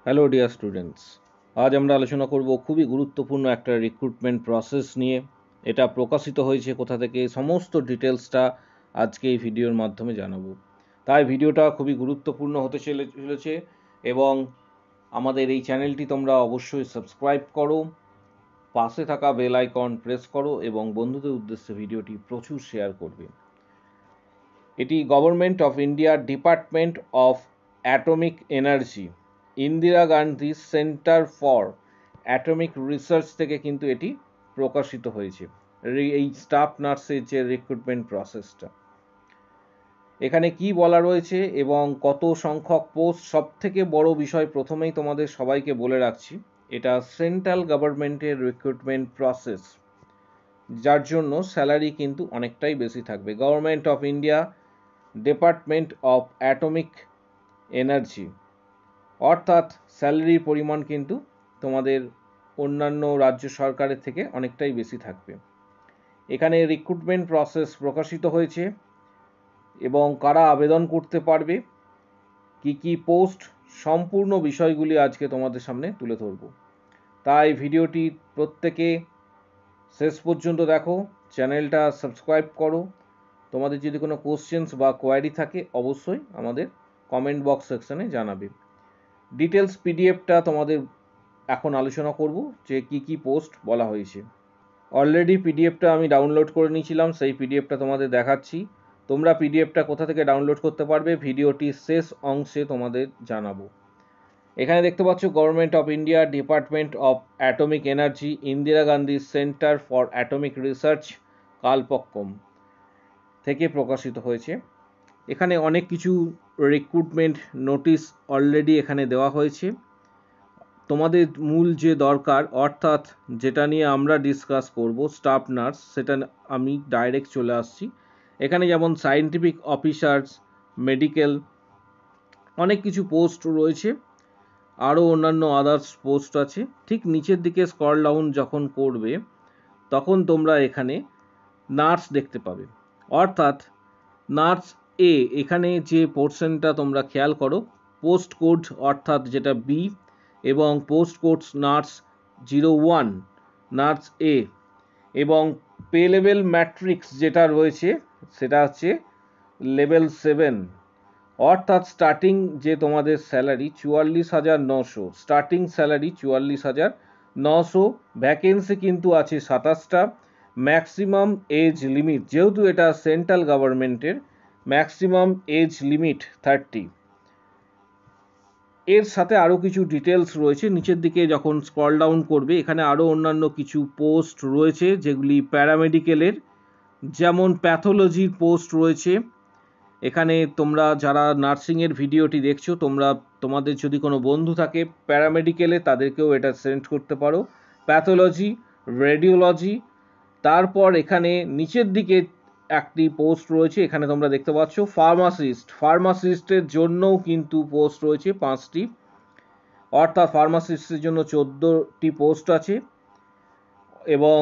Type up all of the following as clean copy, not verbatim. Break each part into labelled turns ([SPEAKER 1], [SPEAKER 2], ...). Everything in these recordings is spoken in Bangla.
[SPEAKER 1] হ্যালো ডিয়ার স্টুডেন্টস, আজ আমরা আলোচনা করব খুবই গুরুত্বপূর্ণ একটা রিক্রুটমেন্ট প্রসেস নিয়ে। এটা প্রকাশিত হয়েছে কোথা থেকে, সমস্ত ডিটেলসটা আজকে এই ভিডিওর মাধ্যমে জানাবো। তাই ভিডিওটা খুবই গুরুত্বপূর্ণ হতে চলেছে এবং আমাদের এই চ্যানেলটি তোমরা অবশ্যই সাবস্ক্রাইব করো, পাশে থাকা বেল আইকন প্রেস করো এবং বন্ধুদের উদ্দেশ্যে ভিডিওটি প্রচুর শেয়ার করবে। এটি government of India department of atomic energy, Indira Gandhi centre for atomic research থেকে কিন্তু এটি প্রকাশিত হয়েছে, এই স্টাফ নার্সের যে রিক্রুটমেন্ট প্রসেসটা। এখানে কি বলা রয়েছে এবং কত সংখ্যক পোস্ট, সব থেকে বড় বিষয় প্রথমেই তোমাদের সবাইকে বলে রাখছি, এটা সেন্ট্রাল গভর্নমেন্টের রিক্রুটমেন্ট প্রসেস, যার জন্য স্যালারি কিন্তু অনেকটাই বেশি থাকবে। Government of India department of atomic energy, অর্থাৎ স্যালারির পরিমাণ কিন্তু তোমাদের অন্যান্য রাজ্য সরকারের থেকে অনেকটাই বেশি থাকবে। এখানে রিক্রুটমেন্ট প্রসেস প্রকাশিত হয়েছে এবং কারা আবেদন করতে পারবে, কি কি পোস্ট, সম্পূর্ণ বিষয়গুলি আজকে তোমাদের সামনে তুলে ধরব। তাই ভিডিওটি প্রত্যেকে শেষ পর্যন্ত দেখো, চ্যানেলটা সাবস্ক্রাইব করো। তোমাদের যদি কোনো কোশ্চেন্স বা কোয়ারি থাকে অবশ্যই আমাদের কমেন্ট বক্স সেকশনে জানাবে। ডিটেলস পিডিএফটা তোমাদের এখন আলোচনা করব যে কি কি পোস্ট বলা হয়েছে। অলরেডি পিডিএফটা আমি ডাউনলোড করে নিয়েছিলাম, সেই পিডিএফটা তোমাদের দেখাচ্ছি। তোমরা পিডিএফটা কোথা থেকে ডাউনলোড করতে পারবে ভিডিওটির শেষ অংশে তোমাদের জানাবো। এখানে দেখতে পাচ্ছ government of India department of atomic energy, Indira Gandhi centre for atomic research, Kalpakkam থেকে প্রকাশিত হয়েছে। এখানে অনেক কিছু রিক্রুটমেন্ট নোটিশ অলরেডি এখানে দেওয়া হয়েছে। তোমাদের মূল যে দরকার, অর্থাৎ যেটা নিয়ে আমরা ডিসকাস করব, স্টাফ নার্স, সেটা আমি ডাইরেক্ট চলে আসছি। এখানে যেমন সায়েন্টিফিক অফিসার্স, মেডিকেল, অনেক কিছু পোস্ট রয়েছে, আরও অন্যান্য আদার্স পোস্ট আছে। ঠিক নিচের দিকে স্ক্রল ডাউন যখন করবে তখন তোমরা এখানে নার্স দেখতে পাবে, অর্থাৎ নার্স এ। এখানে যে পোর্শনটা তোমরা খেয়াল করো, পোস্ট কোড অর্থাৎ যেটা বি, এবং পোস্ট কোড নার্স 01 নার্স এ, এবং পে লেভেল ম্যাট্রিক্স যেটা রয়েছে সেটা হচ্ছে লেভেল 7, অর্থাৎ স্টার্টিং যে তোমাদের স্যালারি 44,900, স্টার্টিং স্যালারি 44,900। ভ্যাকেন্সি কিন্তু আছে 27টা। ম্যাক্সিমাম এজ লিমিট, যেহেতু এটা সেন্ট্রাল গভর্নমেন্টের, ম্যাক্সিমাম এজ লিমিট 30। এর সাথে আরও কিছু ডিটেলস রয়েছে। নিচের দিকে যখন স্ক্রল ডাউন করবে এখানে আরও অন্যান্য কিছু পোস্ট রয়েছে যেগুলি প্যারামেডিক্যালের, যেমন প্যাথোলজির পোস্ট রয়েছে। এখানে তোমরা যারা নার্সিংয়ের ভিডিওটি দেখছো, তোমাদের যদি কোনো বন্ধু থাকে প্যারামেডিক্যালে, তাদেরকেও এটা সেন্ড করতে পারো। প্যাথোলজি, রেডিওলজি, তারপর এখানে নিচের দিকে একটি পোস্ট রয়েছে, এখানে তোমরা দেখতে পাচ্ছ ফার্মাসিস্টের জন্যও কিন্তু পোস্ট রয়েছে 5টি, অর্থাৎ ফার্মাসিস্টের জন্য 14টি পোস্ট আছে। এবং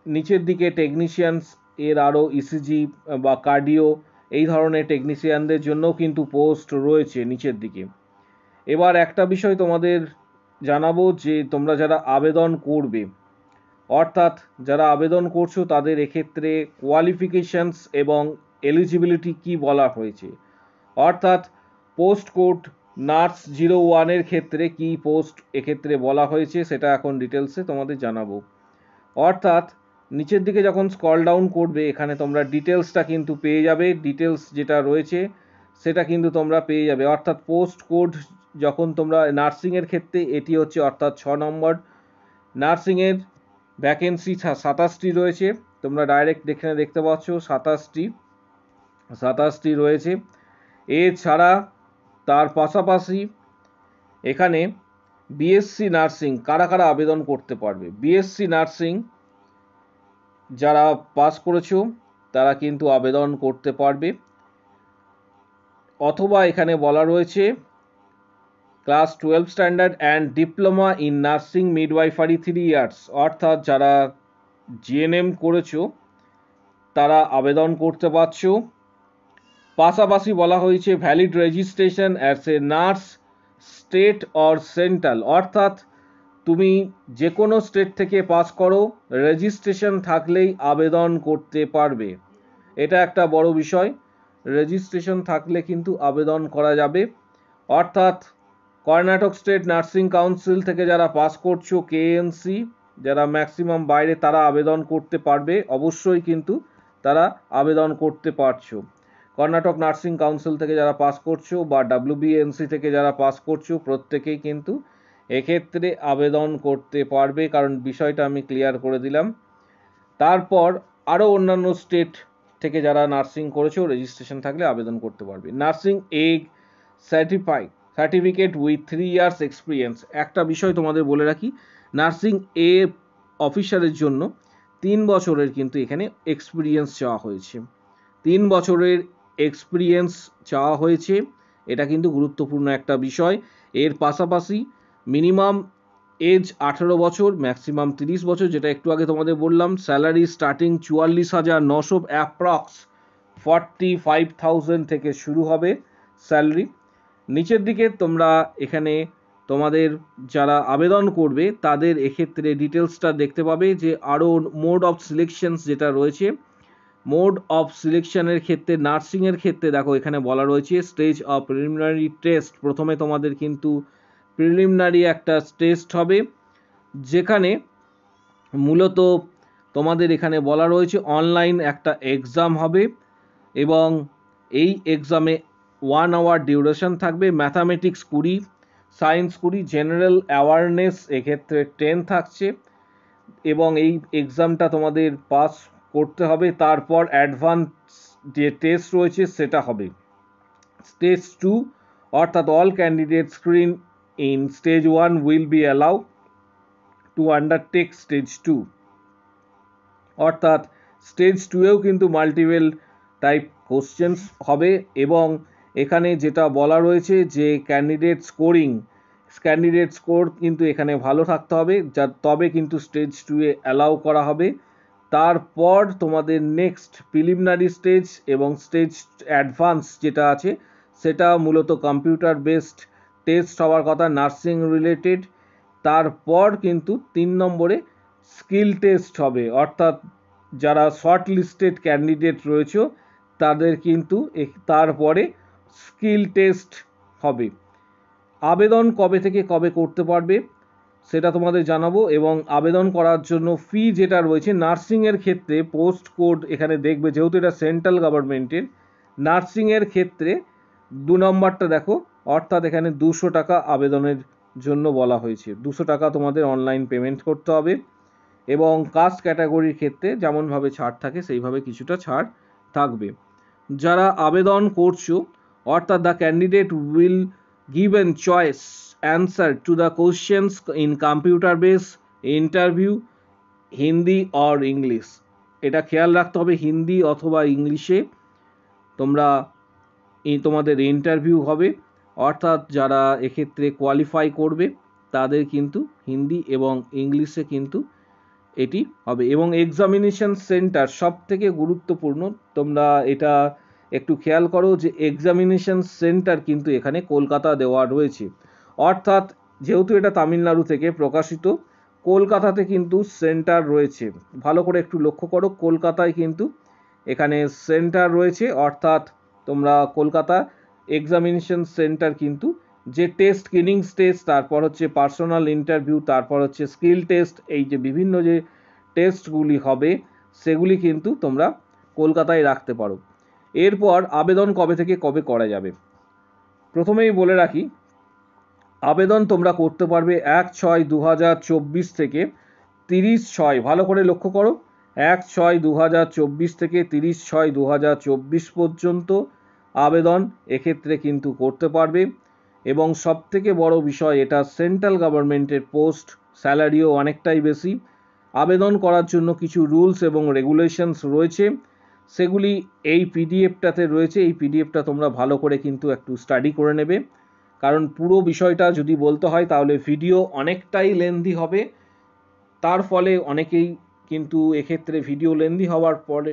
[SPEAKER 1] নিচের দিকে টেকনিশিয়ানস এর আরও ইসিজি বা কার্ডিও, এই ধরনের টেকনিশিয়ানদের জন্যও কিন্তু পোস্ট রয়েছে নিচের দিকে। এবার একটা বিষয় তোমাদের জানাবো, যে তোমরা যারা আবেদন করবে, অর্থাৎ যারা আবেদন করছো তাদের এক্ষেত্রে কোয়ালিফিকেশনস এবং এলিজিবিলিটি কি বলা হয়েছে, অর্থাৎ পোস্ট কোড নার্স 01-এর ক্ষেত্রে কি পোস্ট এক্ষেত্রে বলা হয়েছে সেটা এখন ডিটেলসে তোমাদের জানাবো। অর্থাৎ নিচের দিকে যখন স্ক্রল ডাউন করবে এখানে তোমরা ডিটেলসটা কিন্তু পেয়ে যাবে, ডিটেলস যেটা রয়েছে সেটা কিন্তু তোমরা পেয়ে যাবে। অর্থাৎ পোস্ট কোড যখন তোমরা নার্সিংয়ের ক্ষেত্রে এটি হচ্ছে, অর্থাৎ 6 নম্বর। নার্সিংয়ের ভ্যাকেন্সি 27টি রয়েছে, তোমরা ডাইরেক্ট দেখতে পাচ্ছ 27টি রয়েছে। এছাড়া তার পাশাপাশি এখানে বিএসসি নার্সিং কারা কারা আবেদন করতে পারবে, বিএসসি নার্সিং যারা পাস করেছো তারা কিন্তু আবেদন করতে পারবে। অথবা এখানে বলা রয়েছে class 12 standard and diploma in nursing midwifery 3 years, অর্থাৎ যারা জিএনএম করেছো তারা আবেদন করতে পারছো। পাশাপাশি বলা হয়েছে valid registration as a nurse state or central, অর্থাৎ তুমি যে কোনো স্টেট থেকে পাস করো, রেজিস্ট্রেশন থাকলেই আবেদন করতে পারবে। এটা একটা বড় বিষয়, রেজিস্ট্রেশন থাকলে কিন্তু আবেদন করা যাবে। অর্থাৎ কর্ণাটক স্টেট নার্সিং কাউন্সিল থেকে যারা পাস করছো, কেএনসি যারা ম্যাক্সিমাম বাইরে, তারা আবেদন করতে পারবে, অবশ্যই কিন্তু তারা আবেদন করতে পারছো। কর্ণাটক নার্সিং কাউন্সিল থেকে যারা পাস করছো বা ডাব্লিউবিএনসি থেকে যারা পাস করছো, প্রত্যেকেই কিন্তু এক্ষেত্রে আবেদন করতে পারবে, কারণ বিষয়টা আমি ক্লিয়ার করে দিলাম। তারপর আরও অন্যান্য স্টেট থেকে যারা নার্সিং করেছো, রেজিস্ট্রেশন থাকলে আবেদন করতে পারবে। Nursing egg certificate with 3 years experience, একটা বিষয় তোমাদের বলে রাখি, নার্সিং এ অফিসারের জন্য 3 বছরের কিন্তু এখানে এক্সপিরিয়েন্স চাওয়া হয়েছে। 3 বছরের এক্সপিরিয়েন্স চাওয়া হয়েছে, এটা কিন্তু গুরুত্বপূর্ণ একটা বিষয়। এর পাশাপাশি মিনিমাম এজ 18 বছর, ম্যাক্সিমাম 30 বছর, যেটা একটু আগে তোমাদের বললাম। স্যালারি স্টার্টিং 44,900, অ্যাপ্রক্স 45,000 থেকে শুরু হবে স্যালারি। নিচের দিকে তোমরা এখানে তোমাদের যারা আবেদন করবে তাদের এক্ষেত্রে ডিটেলসটা দেখতে পাবে, যে আরও মোড অফ সিলেকশনস যেটা রয়েছে। মোড অফ সিলেকশনের ক্ষেত্রে নার্সিংয়ের ক্ষেত্রে দেখো এখানে বলা রয়েছে স্টেজ অফ প্রিলিমিনারি টেস্ট। প্রথমে তোমাদের কিন্তু প্রিলিমিনারি একটা টেস্ট হবে, যেখানে মূলত তোমাদের এখানে বলা রয়েছে অনলাইন একটা এক্সাম হবে, এবং এই এক্সামে 1 আওয়ার ডিউরেশন থাকবে। ম্যাথামেটিক্স 20, সায়েন্স 20, জেনারেল অ্যাওয়ারনেস এক্ষেত্রে 10 থাকছে, এবং এই এক্সামটা তোমাদের পাস করতে হবে। তারপর অ্যাডভান্স যে টেস্ট রয়েছে সেটা হবে। স্টেজ 2, অর্থাৎ all candidate screen in stage 1 will be allow to undertake stage 2, অর্থাৎ স্টেজ 2এও কিন্তু মাল্টিপল টাইপ কোশ্চেন্স হবে, এবং এখানে যেটা বলা রয়েছে যে ক্যান্ডিডেট স্কোর কিন্তু এখানে ভালো থাকতে হবে, যা তবে কিন্তু স্টেজ 2-এ অ্যালাউ করা হবে। তারপর তোমাদের নেক্সট প্রিলিমিনারি স্টেজ এবং স্টেজ অ্যাডভান্স যেটা আছে, সেটা মূলত কম্পিউটার বেসড টেস্ট হওয়ার কথা, নার্সিং রিলেটেড। তারপর কিন্তু 3 নম্বরে স্কিল টেস্ট হবে, অর্থাৎ যারা শর্ট লিস্টেড ক্যান্ডিডেট রয়েছে তাদের কিন্তু তারপরে স্কিল টেস্ট হবে। আবেদন কবে থেকে কবে করতে পারবে সেটা তোমাদের জানাবো, এবং আবেদন করার জন্য ফি যেটা রয়েছে নার্সিংয়ের ক্ষেত্রে পোস্ট কোড এখানে দেখবে, যেহেতু এটা সেন্ট্রাল গভর্নমেন্টের। নার্সিংয়ের ক্ষেত্রে 2 নম্বরটা দেখো, অর্থাৎ এখানে 200 টাকা আবেদনের জন্য বলা হয়েছে। 200 টাকা তোমাদের অনলাইন পেমেন্ট করতে হবে, এবং কাস্ট ক্যাটাগরির ক্ষেত্রে যেমনভাবে ছাড় থাকে সেইভাবে কিছুটা ছাড় থাকবে। যারা আবেদন করছো, অর্থাৎ the candidate will given choice answer to the questions in computer based interview Hindi or English, এটা খেয়াল রাখতে হবে, হিন্দি অথবা ইংলিশে তোমাদের ইন্টারভিউ হবে। অর্থাৎ যারা এক্ষেত্রে কোয়ালিফাই করবে তাদের কিন্তু হিন্দি এবং ইংলিশে কিন্তু এটি হবে। এবং এক্সামিনেশন সেন্টার সব থেকে গুরুত্বপূর্ণ, তোমরা এটা একটু খেয়াল করো যে এক্সামিনেশন সেন্টার কিন্তু এখানে কলকাতা দেওয়া রয়েছে। অর্থাৎ যেহেতু এটা তামিলনাড়ু থেকে প্রকাশিত, কলকাতাতে কিন্তু সেন্টার রয়েছে। ভালো করে একটু লক্ষ্য করো, কলকাতায় কিন্তু এখানে সেন্টার রয়েছে, অর্থাৎ তোমরা কলকাতা এক্সামিনেশন সেন্টার কিন্তু যে টেস্ট, স্ক্রিনিং টেস্ট, তারপর হচ্ছে পার্সোনাল ইন্টারভিউ, তারপর হচ্ছে স্কিল টেস্ট, এই যে বিভিন্ন যে টেস্টগুলি হবে সেগুলি কিন্তু তোমরা কলকাতায় রাখতে পারো। এরপর আবেদন কবে থেকে কবে করা যাবে, প্রথমেই বলে রাখি আবেদন তোমরা করতে পারবে 1/6/2024 থেকে 30/6, ভালো করে লক্ষ্য করো, 1/6/2024 থেকে 30/6/2024 পর্যন্ত আবেদন এক্ষেত্রে কিন্তু করতে পারবে। এবং সবথেকে বড় বিষয়, এটা সেন্ট্রাল গভর্নমেন্টের পোস্ট, স্যালারিও অনেকটাই বেশি। আবেদন করার জন্য কিছু রুলস এবং রেগুলেশনস রয়েছে, সেগুলি এই পিডিএফটাতে রয়েছে। এই পিডিএফটা তোমরা ভালো করে কিন্তু একটু স্টাডি করে নেবে, কারণ পুরো বিষয়টা যদি বলতে হয় তাহলে ভিডিও অনেকটাই লেন্দি হবে। তার ফলে অনেকেই কিন্তু এক্ষেত্রে ভিডিও লেন্দি হওয়ার পরে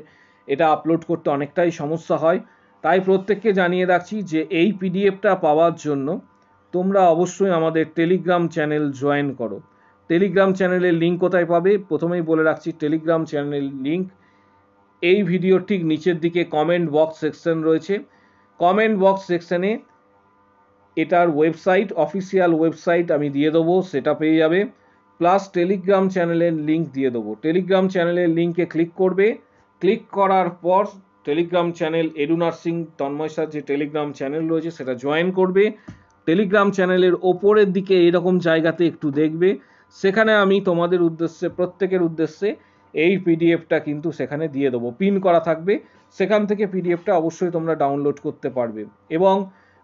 [SPEAKER 1] এটা আপলোড করতে অনেকটাই সমস্যা হয়। তাই প্রত্যেককে জানিয়ে রাখছি যে এই পিডিএফটা পাওয়ার জন্য তোমরা অবশ্যই আমাদের টেলিগ্রাম চ্যানেল জয়েন করো। টেলিগ্রাম চ্যানেলের লিঙ্ক কোথায় পাবে? প্রথমেই বলে রাখছি, টেলিগ্রাম চ্যানেলের লিঙ্ক এই ভিডিওর ঠিক নিচের দিকে কমেন্ট বক্স সেকশন রয়েছে। কমেন্ট বক্স সেকশনে এটার ওয়েবসাইট, অফিসিয়াল ওয়েবসাইট আমি দিয়ে দেবো, সেটা পেয়ে যাবে, প্লাস টেলিগ্রাম চ্যানেলের লিঙ্ক দিয়ে দেবো। টেলিগ্রাম চ্যানেলের লিঙ্কে ক্লিক করবে, ক্লিক করার পর Telegram channel Edu nursing Tanmoy sir যে টেলিগ্রাম চ্যানেল রয়েছে সেটা জয়েন করবে। টেলিগ্রাম চ্যানেলের ওপরের দিকে এরকম জায়গাতে একটু দেখবে, সেখানে আমি তোমাদের উদ্দেশ্যে, প্রত্যেকের উদ্দেশ্যে এই পিডিএফটা কিন্তু সেখানে দিয়ে দেবো, পিন করা থাকবে, সেখান থেকে পিডিএফটা অবশ্যই তোমরা ডাউনলোড করতে পারবে। এবং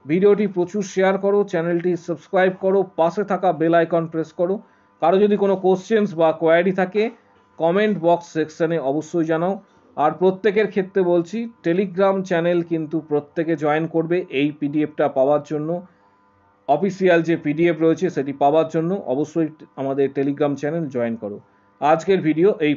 [SPEAKER 1] ভিডিওটি প্রচুর শেয়ার করো, চ্যানেলটি সাবস্ক্রাইব করো, পাশে থাকা বেল আইকন প্রেস করো। কারো যদি কোনো কোশ্চেন্স বা কোয়ারি থাকে কমেন্ট বক্স সেকশনে অবশ্যই জানাও। আর প্রত্যেকের ক্ষেত্রে বলছি, টেলিগ্রাম চ্যানেল কিন্তু প্রত্যেকে জয়েন করবে এই পিডিএফটা পাওয়ার জন্য। অফিসিয়াল যে পিডিএফ রয়েছে সেটি পাওয়ার জন্য অবশ্যই আমাদের টেলিগ্রাম চ্যানেল জয়েন করো। আজকের ভিডিও এই